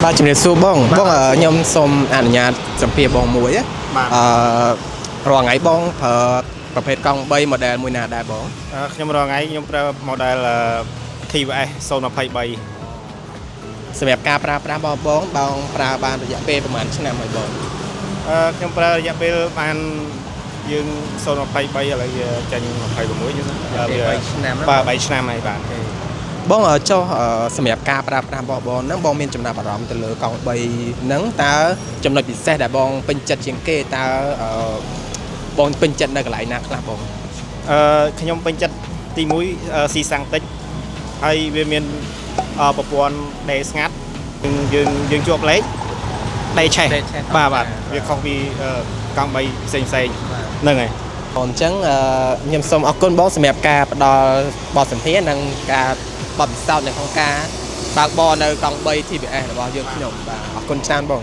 Ba chừng số nhom xôm ảnh nhà sắm phía bong muối á rồi ngày bongประเภท con bay model មួយណាដែរបងខ្ញុំរងថ្ងៃខ្ញុំប្រើ model TVS 023សម្រាប់ការប្រើប្រាស់បងប្រើបានរយៈពេលប្រហែលឆ្នាំហើយបងខ្ញុំប្រើរយៈពេលបានយើង023ឥឡូវវាចាញ់26យល់3ឆ្នាំបាទ3ឆ្នាំហើយបាទបងចុះសម្រាប់ការប្រើប្រាស់បងហ្នឹងបងមានចំណាប់អារម្មណ៍ទៅលើកង់3ហ្នឹងតើចំណុចពិសេសដែលបងពេញចិត្តជាងគេតើបងពេញចិត្តនៅកន្លែងណាខ្លះបងខ្ញុំពេញចិត្តទី1ស៊ីសាំងតិចហើយវាមានប្រព័ន្ធដេស្ងាត់យើងជាប់លេខដេឆេះបាទវាខុសពីកង់3ផ្សេងហ្នឹងហើយអញ្ចឹងខ្ញុំសូមអរគុណបងសម្រាប់ការផ្ដល់បទសម្ភាសន៍និងការបទពិសោធន៍នៅក្នុងការបើកបរនៅកង់3 TBS របស់យើងខ្ញុំបាទអរគុណច្រើនបង